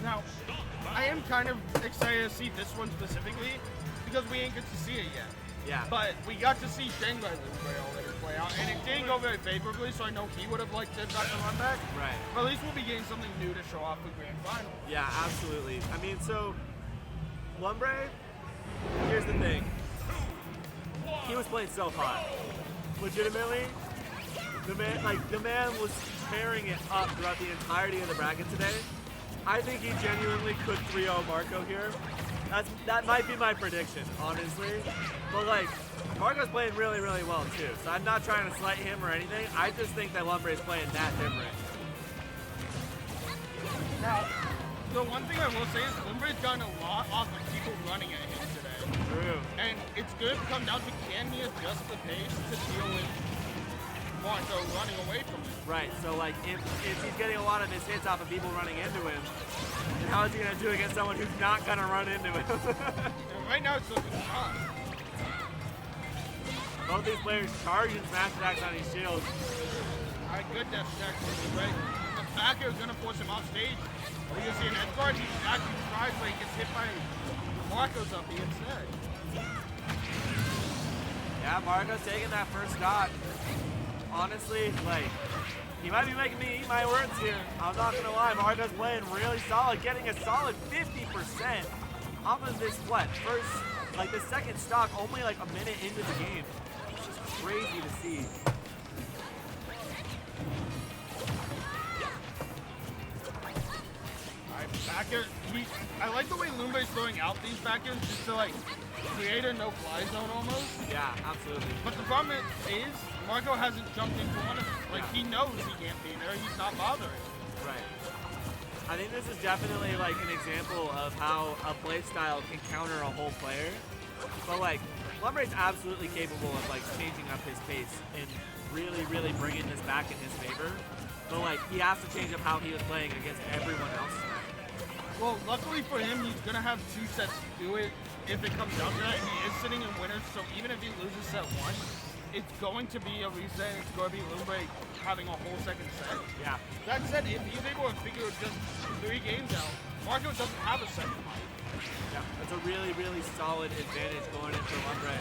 Now, I am kind of excited to see this one specifically because we ain't get to see it yet. Yeah. But we got to see Shanghai already play out, and it didn't go very favorably, so I know he would have liked to have gotten a run back. Right. But at least we'll be getting something new to show off the grand final. Yeah, absolutely. I mean, so Lumbre, here's the thing. He was playing so hot. Legitimately, the man was tearing it up throughout the entirety of the bracket today. I think he genuinely could 3-0 Marco here. That might be my prediction, honestly. But like, Marco's playing really, really well too. So I'm not trying to slight him or anything. I just think that Lumbre is playing that different. Now, the one thing I will say is Lumbre's gotten a lot off of people running at him today. True. And it's going to come down to, can he adjust the pace to deal with Marco running away from him? Right, so like if he's getting a lot of his hits off of people running into him, then how is he going to do against someone who's not going to run into him? And right now it's looking tough. Both these players charging smash attacks on his shields. Alright, good dash check. Right. The backer is going to force him off stage. You can see an edge guard, he actually tries, but he gets hit by Marco's up the instead. Yeah, Marco's taking that first stock. Honestly, like, he might be making me eat my words here. I'm not gonna lie, Marco's playing really solid, getting a solid 50% off of this, first, like the second stock, only like a minute into the game. It's just crazy to see. Alright, backer, I like the way Lumbre's throwing out these backers just to like create a no-fly zone almost. Yeah, absolutely. But the problem is, Marco hasn't jumped into one of them. Like, he knows he can't be there, he's not bothering. Right. I think this is definitely like an example of how a play style can counter a whole player. But like, Lumbre's absolutely capable of like changing up his pace and really, really bringing this back in his favor. But like, he has to change up how he was playing against everyone else. Well, luckily for him, he's gonna have 2 sets to do it if it comes down to that. He is sitting in winners, so even if he loses set 1, it's going to be a reset. It's going to be Lumbre having a whole second set. Yeah. That said, if he's able to figure just 3 games out, Marco doesn't have a second fight. Yeah, that's a really, really solid advantage going into Lumbre.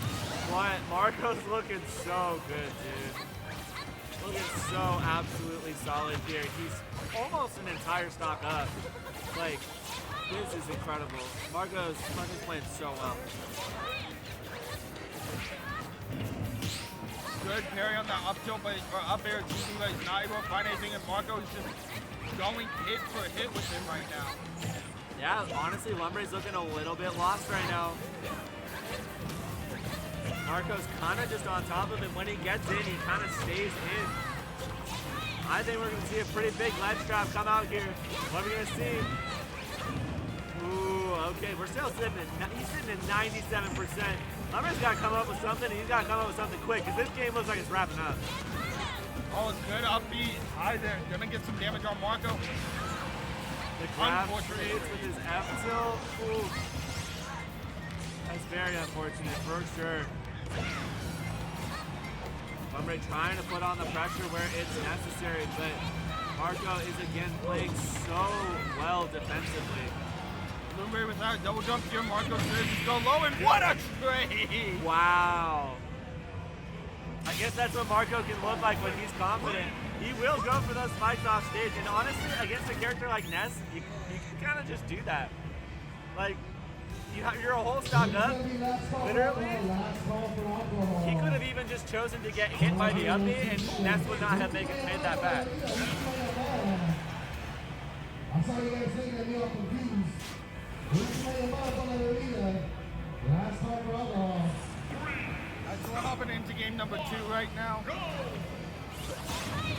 But Marco's looking so good, dude. Looking so absolutely solid here. He's almost an entire stock up. Like, this is incredible. Marco's playing so well. Good parry on that up tilt, or up air, choosing, but he's not able to find anything, and Marco's just going hit for hit with him right now. Yeah, honestly, Lumbre's looking a little bit lost right now. Marco's kind of just on top of him. When he gets in, he kind of stays in. I think we're going to see a pretty big ledge trap come out here. What are we going to see? Ooh, okay, we're still sitting at, he's sitting at 97%. Lumbre's got to come up with something, and he's got to come up with something quick, because this game looks like it's wrapping up. Oh, good up B high there. Gonna get some damage on Marco. The grab trades with his F tilt. Ooh. That's very unfortunate, for sure. Lumbre trying to put on the pressure where it's necessary, but Marco is again playing so well defensively. Lumbre without a double jump here. Marco says go low, and what a trade! Wow. I guess that's what Marco can look like when he's confident. He will go for those spikes off stage, and honestly, against a character like Ness, you can kind of just do that. Like, you're a whole stock up, literally. He could have even just chosen to get hit by the up B, and Ness would not have made that back. I'm sorry you guys think that you are confused. Last call for alcohol. So we're hopping into game number 2 right now.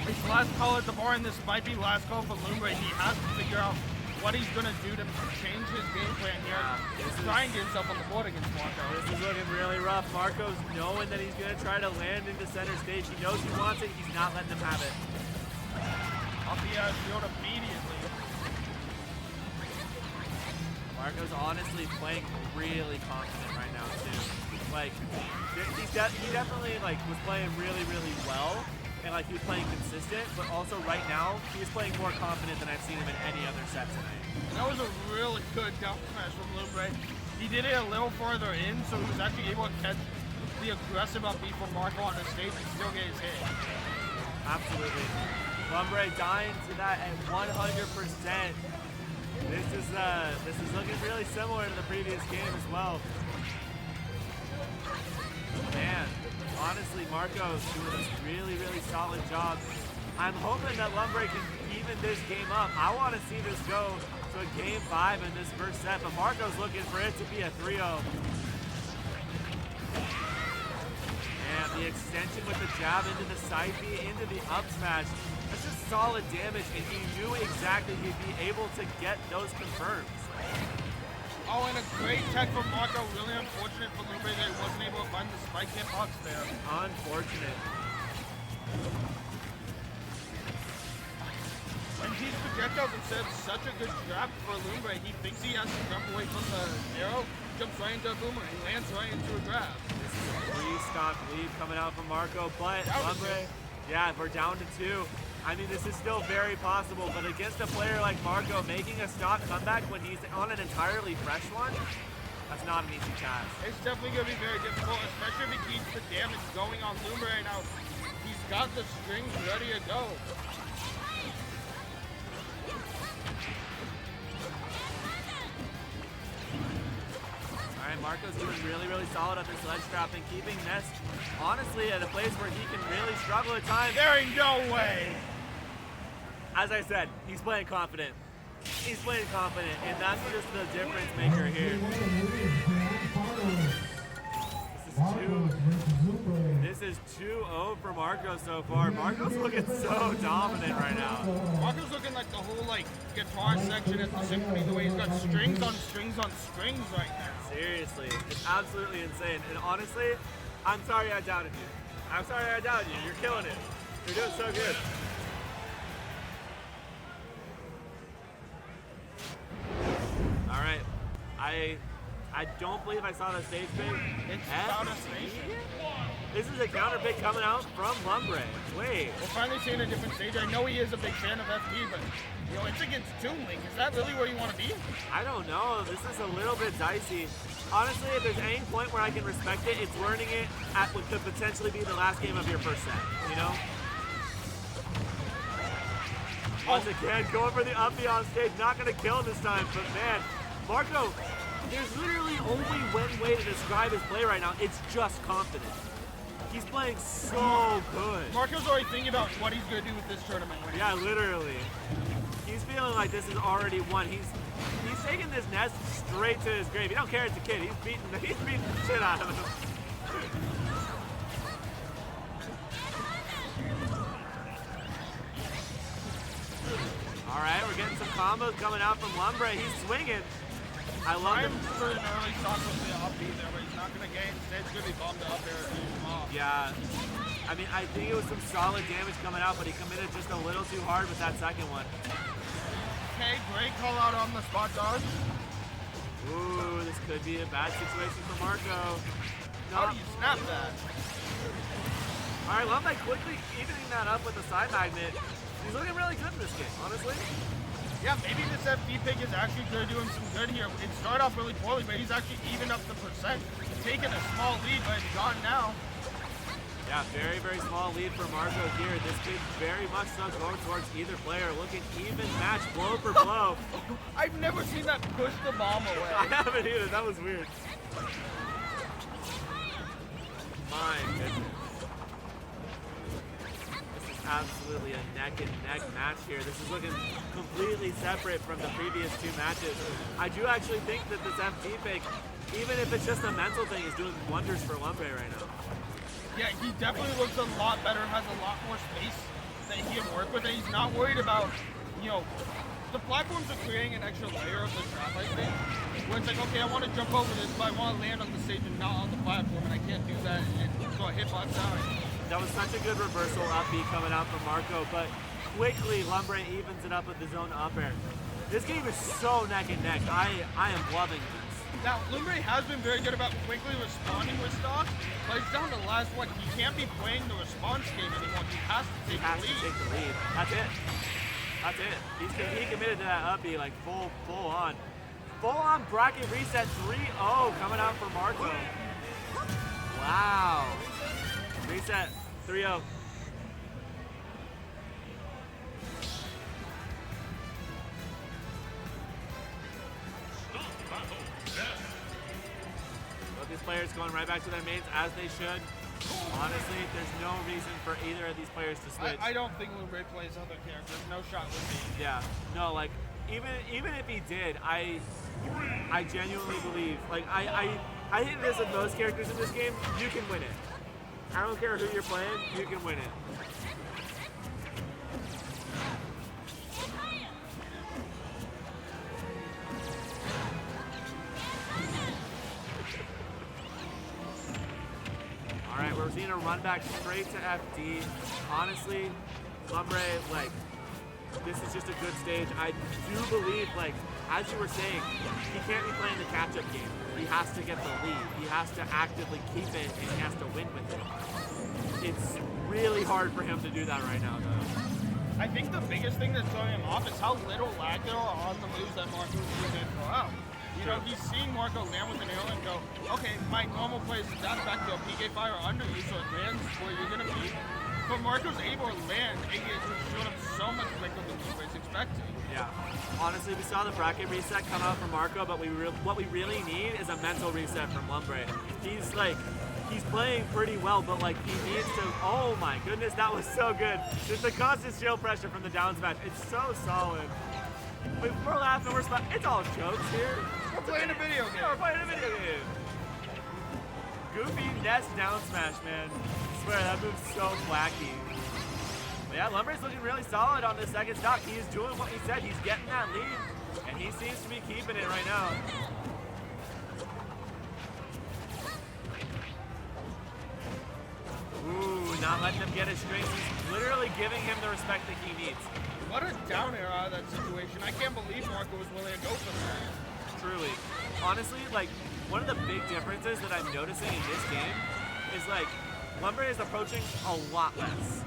It's last call at the bar, and this might be last call for Lumbre. He has to figure out what he's going to do to change his game plan here. He's trying to get himself on the board against Marco. This is looking really rough. Marco's knowing that he's going to try to land into center stage. He knows he wants it. He's not letting him have it. Off the shield immediately. Marco's honestly playing really confident right now, too. Like, he definitely like was playing really, really well. and like he was playing consistent, but also right now he's playing more confident than I've seen him in any other set tonight. That was a really good down smash from Lumbre. He did it a little further in, so he was actually able to catch the aggressive up B from Marco on the stage and still get his hit. Absolutely. Lumbre dying to that at 100%. This is looking really similar to the previous game as well. Man, honestly, Marco's doing this really, really solid job. I'm hoping that Lumbre can even this game up. I want to see this go to a game 5 in this first set, but Marco's looking for it to be a 3-0. And the extension with the jab into the side B, into the up smash. That's just solid damage, and he knew exactly he'd be able to get those confirms. Oh, and a great tech from Marco. Really unfortunate for Lumbre that he wasn't able to find the spike hitbox there. Unfortunate. When these projectiles instead of such a good trap for Lumbre, he thinks he has to jump away from the arrow, jumps right into a boomerang, lands right into a grab. This is a 3-stock lead coming out from Marco, but Lumbre, yeah, we're down to 2. I mean, this is still very possible, but against a player like Marco, making a stock comeback when he's on an entirely fresh one, that's not an easy task. It's definitely going to be very difficult, especially if he keeps the damage going on Lumbre right now. He's got the strings ready to go. Alright, Marco's doing really, really solid at this ledge trap and keeping Ness, honestly, at a place where he can really struggle at times. There ain't no way! As I said, he's playing confident. He's playing confident, and that's just the difference maker here. This is 2-0 for Marco so far. Marco's looking so dominant right now. Marco's looking like the whole guitar section at the symphony, the way he's got strings on strings on strings right now. Seriously, it's absolutely insane. And honestly, I'm sorry I doubted you. I'm sorry I doubted you. You're killing it. You're doing so good. All right, I don't believe I saw the stage pick. It's about a station. This is a counter pick coming out from Lumbre. Wait. We're finally seeing a different stage. I know he is a big fan of FD, but it's against Toon Link. Is that really where you want to be? I don't know. This is a little bit dicey. Honestly, if there's any point where I can respect it, it's learning it at what could potentially be the last game of your first set, you know? Once again, going for the up B on stage, not going to kill this time, but man, Marco, there's literally only one way to describe his play right now. It's just confident. He's playing so good. Marco's already thinking about what he's going to do with this tournament. Yeah, literally. He's feeling like this is already won. He's taking this Ness straight to his grave. He don't care it's a kid. He's beating the shit out of him. All right, we're getting some combos coming out from Lumbre. He's swinging. I love him. For an early stock with the up B there, but he's not going to gain. Instead, it's going to be bumped up there and finish him off. Yeah. I mean, I think it was some solid damage coming out, but he committed just a little too hard with that second one. Okay, great call out on the spot dodge. Ooh, this could be a bad situation for Marco. How do you snap that? All right, Lumbre quickly evening that up with the side magnet. He's looking really good in this game, honestly. Yeah, maybe this FD pick is actually going to do him some good here. It started off really poorly, but he's actually evened up the percent. He's taking a small lead, but it's gone now. Yeah, very, very small lead for Marco here. This could very much so go towards either player. Looking even match blow for blow. I've never seen that push the bomb away. I haven't either. That was weird. My goodness. This is absolutely a neck and neck match here. This is looking completely separate from the previous two matches. I do actually think that this FD pick, even if it's just a mental thing, is doing wonders for Lumbre right now. Yeah, he definitely looks a lot better, has a lot more space that he can work with, and he's not worried about, the platforms are creating an extra layer of the trap, I think, where it's like, okay, I want to jump over this, but I want to land on the stage and not on the platform, and I can't do that, and so a hitbox down. That was such a good reversal up B coming out from Marco, but quickly Lumbre evens it up with his own up air. This game is so neck and neck. I am loving this. Now, Lumbre has been very good about quickly responding with stock, but it's down to the last one. He can't be playing the response game anymore. He has to take the lead. Take the lead. That's it. That's it. He committed to that uppy, like full on. Full on bracket reset 3-0 coming out for Marco. Wow. Reset 3-0. Both these players going right back to their mains as they should. Honestly, there's no reason for either of these players to switch. I don't think Lumbre plays other characters. No shot with me. Yeah. No, like even if he did, I genuinely believe, like I think this with most characters in this game, you can win it. I don't care who you're playing, you can win it. All right, we're seeing a run back straight to FD. Honestly, Lumbre, like, this is just a good stage. I do believe, like, as you were saying, he can't be playing the catch-up game. He has to get the lead. He has to actively keep it, and he has to win with it. It's really hard for him to do that right now, though. I think the biggest thing that's throwing him off is how little lag there are on the moves that Marco is using to throw out. You know, he's seeing Marco land with an arrow and go, okay, my normal play is dash back to a PK fire under you, so it lands where you're going to be. But Marco's able to land, and he's showing up so much quicker than he was expecting. Yeah. Honestly, we saw the bracket reset come out from Marco, but what we really need is a mental reset from Lumbre. He's playing pretty well, but like he needs to, oh my goodness, that was so good. Just the constant shield pressure from the down smash. It's so solid. We're laughing, it's all jokes here. We're playing a video game. Yeah, we're playing a video game. Goofy Ness down smash, man. I swear, that move's so wacky. But yeah, Lumbre's looking really solid on this second stock. He is doing what he said. He's getting that lead, and he seems to be keeping it right now. Ooh, not letting him get his strings. He's literally giving him the respect that he needs. What a down air out of that situation. I can't believe Marco was willing to go for that. Truly. Honestly, like, one of the big differences that I'm noticing in this game is, like, Lumbre is approaching a lot less.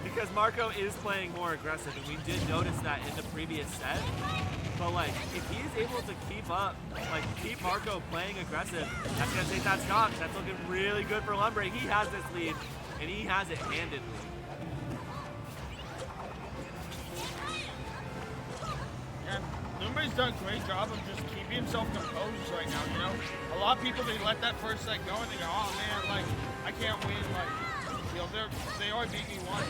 Because Marco is playing more aggressive, and we did notice that in the previous set. But, like, if he's able to keep up, like, keep Marco playing aggressive, that's going to take that stock. That's looking really good for Lumbre. He has this lead, and he has it handedly. Yeah, Lumbre's done a great job of just keeping himself composed right now, you know? A lot of people, they let that first set go, and they go, oh, man, like, I can't win, like, you know, they already beat me once.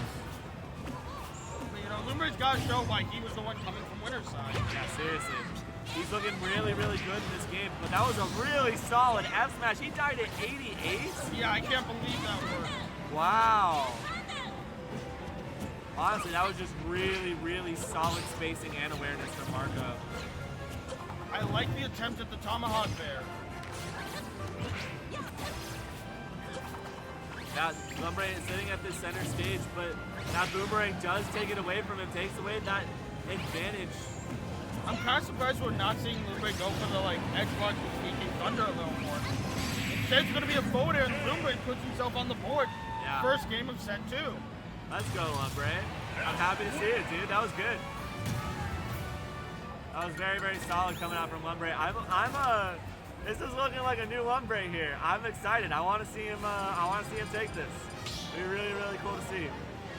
You know, Lumbre's got to show why he was the one coming from winner's side. Yeah, seriously. He's looking really, really good in this game. But that was a really solid F smash. He died at 88? Yeah, I can't believe that worked. Wow. Honestly, that was just really, really solid spacing and awareness from Marco. I like the attempt at the tomahawk there. Yeah, Lumbre is sitting at this center stage, but that boomerang does take it away from him, takes away that advantage. I'm kind of surprised we're not seeing Lumbre go for the, like, Xbox with Sneaking Thunder a little more. Instead, it's going to be a forward air, and Lumbre puts himself on the board. Yeah. First game of set 2. Let's go, Lumbre. I'm happy to see it, dude. That was good. That was very, very solid coming out from Lumbre. This is looking like a new Lumbre here. I'm excited. I want to see him. Take this. It'll be really, really cool to see.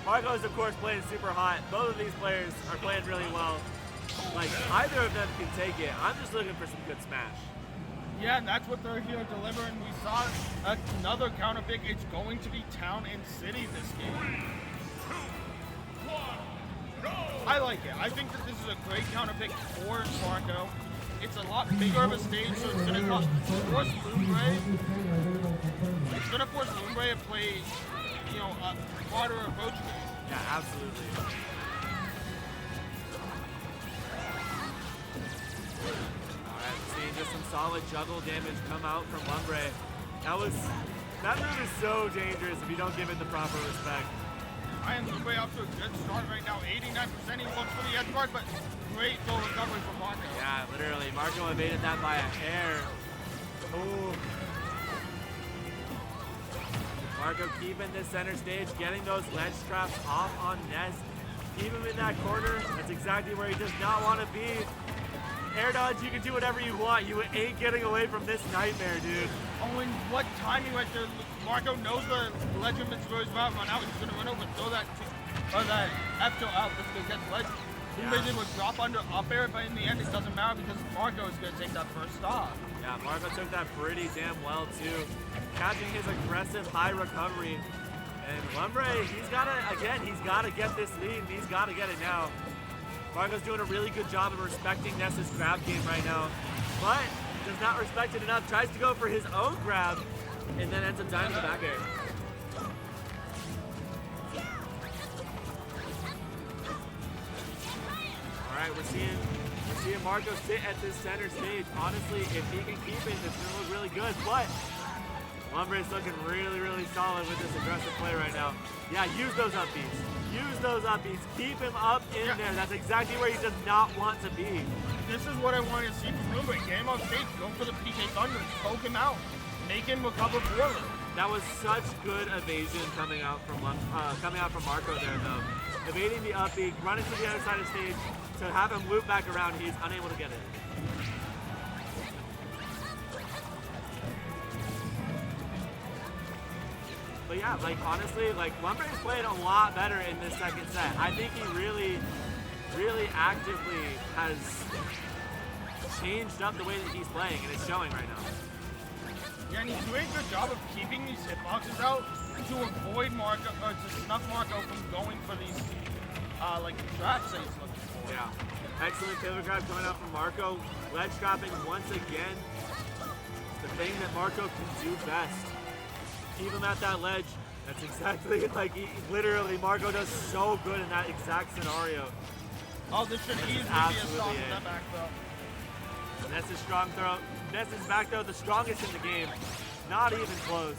Marco is, of course, playing super hot. Both of these players are playing really well. Like, either of them can take it. I'm just looking for some good smash. Yeah, and that's what they're here delivering. We saw another counter pick. It's going to be Town and City this game. I like it. I think that this is a great counter pick for Marco. It's a lot bigger of a stage, so it's going to force Lumbre. It's going to force Lumbre to play, you know, a harder approach game. Yeah, absolutely. Alright, seeing just some solid juggle damage come out from Lumbre. That move is so dangerous if you don't give it the proper respect. Ryan Lumbre off to a good start right now. 89%. He looks for the edge guard, but great full recovery from Marco. Yeah, literally. Marco evaded that by a hair. Ooh. Marco keeping this center stage, getting those ledge traps off on Ness. Keep him in that corner. That's exactly where he does not want to be. Air dodge, you can do whatever you want. You ain't getting away from this nightmare, dude. Oh, and what timing right there. Marco knows the ledge inventory is about to run out. He's going to run over, throw that F out to get the ledge. Lumbre did would drop under up air, but in the end it doesn't matter because Marco is going to take that first stop. Yeah, Marco took that pretty damn well too. Catching his aggressive high recovery. And Lumbre, he's got to get this lead, and he's got to get it now. Marco's doing a really good job of respecting Ness's grab game right now, but does not respect it enough. Tries to go for his own grab, and then ends up dying in the back air. All right, we're seeing Marco sit at this center stage. Honestly, if he can keep it, it's gonna look really good. But Lumbre is looking really, really solid with this aggressive play right now. Yeah, use those up beats. Use those up beats. Keep him up in there. That's exactly where he does not want to be. This is what I wanted to see from Lumbre. Get him on stage, go for the PK Thunder, poke him out, make him recover poorly. That was such good evasion coming out from Marco there, though. Evading the up beat, running to the other side of the stage, to have him loop back around, he's unable to get it. But yeah, like honestly, like Lumbre is playing a lot better in this second set. I think he really, really actively has changed up the way that he's playing, and it's showing right now. Yeah, and he's doing a good job of keeping these hitboxes out to avoid Marco, or to snuff Marco from going for these, like traps that he's looking for. Yeah. Excellent pivot grab coming out from Marco. Ledge dropping once again. The thing that Marco can do best. Keep him at that ledge. That's exactly like literally Marco does so good in that exact scenario. Oh, this should easily be a stop in that back throw. Ness's strong throw. Ness's back throw, the strongest in the game. Not even close.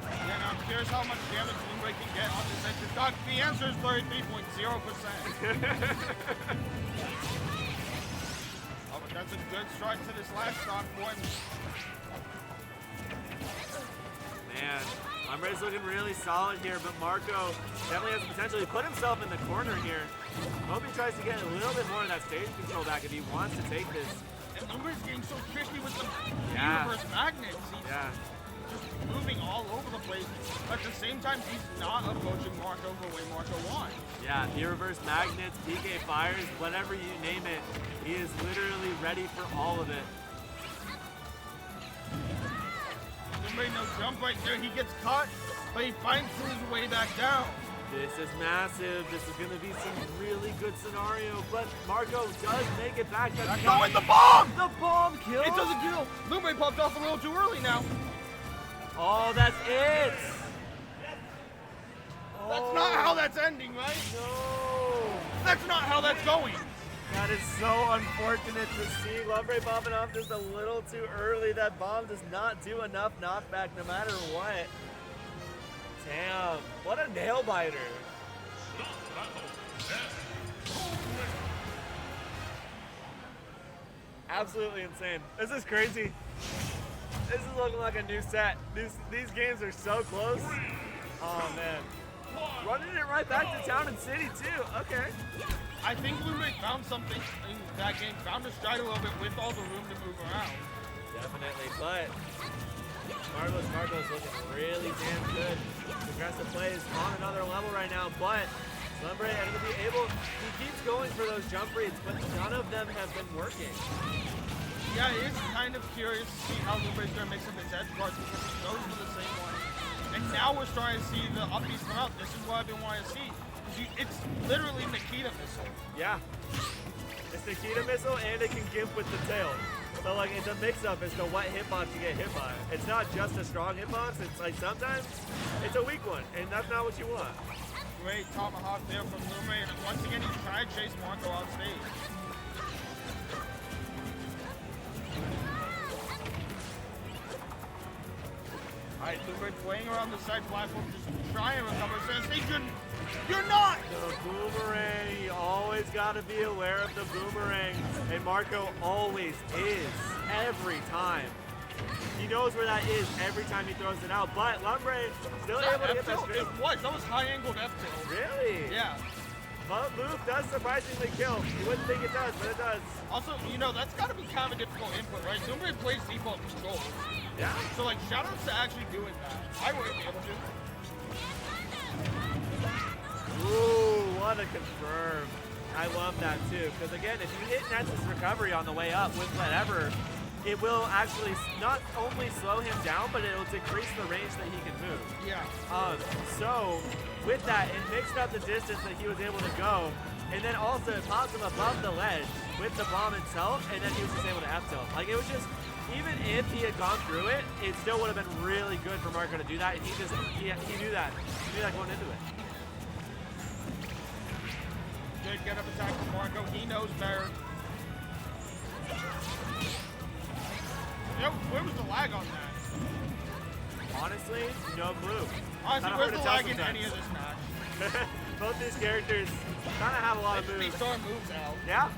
Yeah, now I'm curious how much damage Lumbre can get on this extra stock. The answer is 33.0%. Oh, but that's a good start to this last stock for him. Man, Lumbre's looking really solid here, but Marco definitely has the potential to put himself in the corner here. Hope he tries to get a little bit more of that stage control back if he wants to take this. And Lumbre's getting so tricky with the reverse magnets. He's just moving all over the place. But at the same time, he's not approaching Marco the way Marco wants. Yeah, the reverse magnets, PK fires, whatever you name it, he is literally ready for all of it. Lumbre no jump right there. He gets caught, but he finds his way back down. This is massive. This is going to be some really good scenario, but Marco does make it back. That's going the bomb! The bomb kill! It doesn't kill. Lumbre popped off a little too early now. Oh, that's it! That's not how that's ending, right? No! That's not how that's going. That is so unfortunate to see. Lumbre popping off just a little too early. That bomb does not do enough knockback no matter what. Damn, what a nail biter. Absolutely insane. This is crazy. This is looking like a new set. These games are so close. Oh man. Running it right back to Town and City too. Okay. I think Lumbre found something in that game, found his stride a little bit with all the room to move around. Definitely, but Marco's looking really damn good. Aggressive plays on another level right now, but Lumbre he keeps going for those jump reads, but none of them have been working. Yeah, it's kind of curious to see how Lumbre's going to mix up his edge guards because he goes for the same one. And now we're starting to see the upbeats come out. This is what I've been wanting to see. It's literally Nikita missile. Yeah. It's Nikita missile and it can gimp with the tail. So like it's a mix-up as to what hitbox you get hit by. It's not just a strong hitbox, it's like sometimes it's a weak one, and that's not what you want. Great tomahawk there from Lumbre, and once again he's trying to chase Marco on stage. Alright, Lumbre playing around the side platform, just trying to recover center stage. You're not! The boomerang, you always got to be aware of the boomerang. And Marco always is, every time. He knows where that is every time he throws it out, but Lumbre still able to get that straight. That was high-angled F-tilt. Really? Yeah. But move does surprisingly kill. You wouldn't think it does, but it does. Also, you know, that's got to be kind of a difficult input, right? Lumbre plays default controls. Yeah. So, like, shout-outs to actually doing that. I wouldn't be able to. Ooh, what a confirm. I love that too, because again, if you hit Ness's recovery on the way up with whatever, it will actually not only slow him down, but it will decrease the range that he can move. Yeah. So with that, it mixed up the distance that he was able to go, and then also it pops him above the ledge with the bomb itself, and then he was just able to F-tilt. Like, it was just, even if he had gone through it, it still would have been really good for Marco to do that, and he knew that. He knew that going into it. Good get up attack from Marco. He knows better. You know, where was the lag on that? Honestly, no clue. Honestly, where's the lag in any of this match? Both these characters kind of have a lot of moves. Star moves out. Yeah.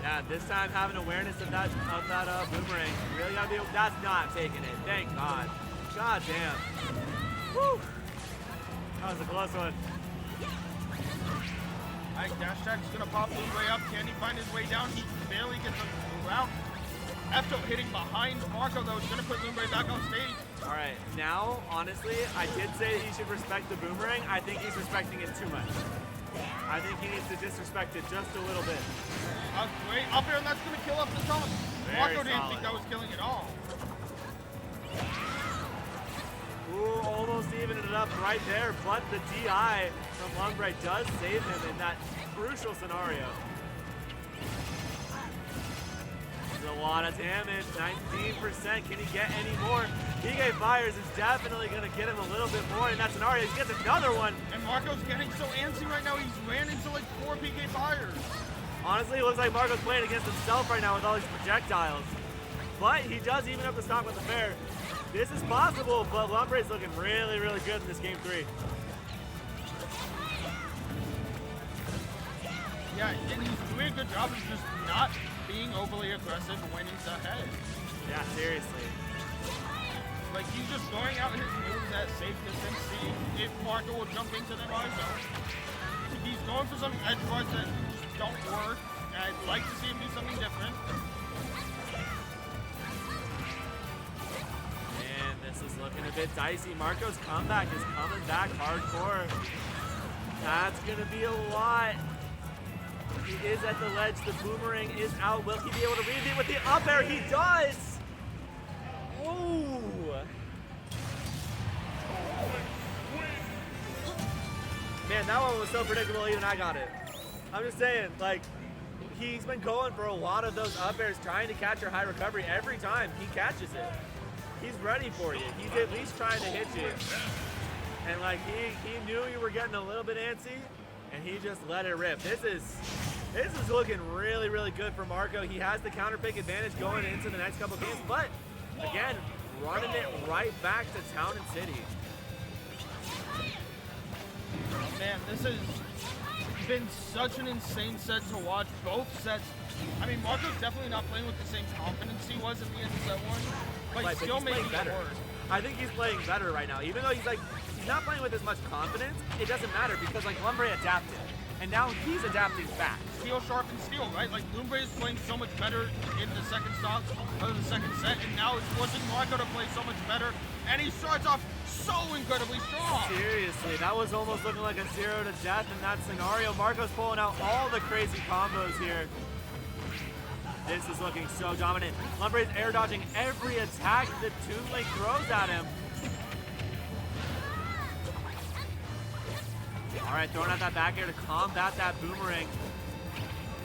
Yeah, this time having awareness of that boomerang. Really gotta be. That's not taking it. Thank God. God damn. Woo. That was a close one. Alright, dash attack's gonna pop his way up. Can he find his way down? He barely gets around. F-tilt hitting behind Marco, though, is gonna put Lumbre back on stage. Alright, now, honestly, I did say he should respect the boomerang. I think he's respecting it too much. I think he needs to disrespect it just a little bit. Great up air, and that's gonna kill up the top. Marco didn't solid. think that was killing at all. Ooh, almost evened it up right there, but the DI from Lumbre does save him in that crucial scenario. There's a lot of damage, 19%. Can he get any more? PK Fires is definitely going to get him a little bit more in that scenario. He gets another one. And Marco's getting so antsy right now, he's ran into like 4 PK Fires. Honestly, it looks like Marco's playing against himself right now with all these projectiles. But he does even up the stock with the fair. This is possible, but Lumbre's looking really, really good in this game 3. Yeah, and he's doing a good job of just not being overly aggressive when he's ahead. Yeah, seriously. Like, he's just throwing out his moves at safe distance, seeing if Marco will jump into them on his own. He's going for some edge guards that just don't work. I'd like to see him do something different. And this is looking a bit dicey. Marco's comeback is coming back hardcore. That's going to be a lot. He is at the ledge. The boomerang is out. Will he be able to read it with the up air? He does! Ooh! Man, that one was so predictable, even I got it. I'm just saying, like, he's been going for a lot of those up airs, trying to catch your high recovery every time he catches it. He's ready for you. He's at least trying to hit you. And, like, he knew you were getting a little bit antsy, and he just let it rip. This is looking really, really good for Marco. He has the counter pick advantage going into the next couple games, but again, running it right back to Town and City. Oh, man, this has been such an insane set to watch. Both sets. I mean, Marco's definitely not playing with the same confidence he was in the end of set 1, but still making it work. I think he's playing better right now. Even though he's not playing with as much confidence, it doesn't matter because like Lumbre adapted. And now he's adapting back. Steel sharpens steel, right? Like Lumbre is playing so much better in the second stock of the second set, and now it's forcing Marco to play so much better. And he starts off so incredibly strong. Seriously, that was almost looking like a 0 to death in that scenario. Marco's pulling out all the crazy combos here. This is looking so dominant. Lumbre's air dodging every attack that Toon Link throws at him. All right, throwing out that back air to combat that boomerang.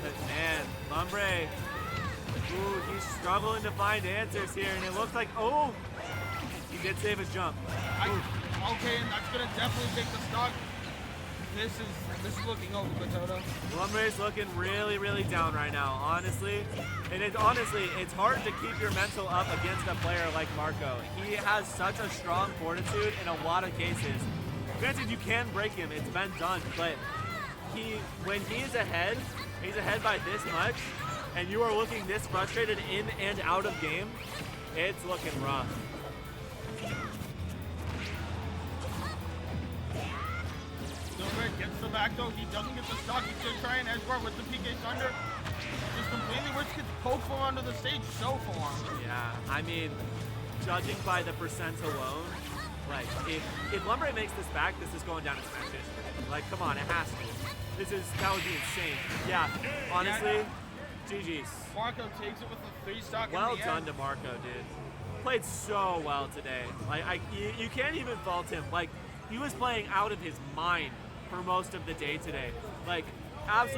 But man, Lumbre, ooh, he's struggling to find answers here, and it looks like, oh, he did save his jump. Okay, and that's gonna definitely take the stock. This is looking over for Toto. Lumbre's looking really, really down right now, honestly. And it's hard to keep your mental up against a player like Marco. He has such a strong fortitude in a lot of cases. Granted, you can break him, it's been done, but when he is ahead, he's ahead by this much, and you are looking this frustrated in and out of game, it's looking rough. Lumbre gets the back though. He doesn't get the stock. He's going to try and edge guard with the PK Thunder. Just completely which gets poked from under the stage so far. Yeah, I mean, judging by the percents alone, like, if Lumbre makes this back, this is going down in Smash history. Like, come on, it has to. That would be insane. Yeah, honestly, GG's. Marco takes it with a 3-stock. Well done to Marco, dude. Played so well today. Like, you can't even fault him. Like, he was playing out of his mind for most of the day today. Like, absolutely.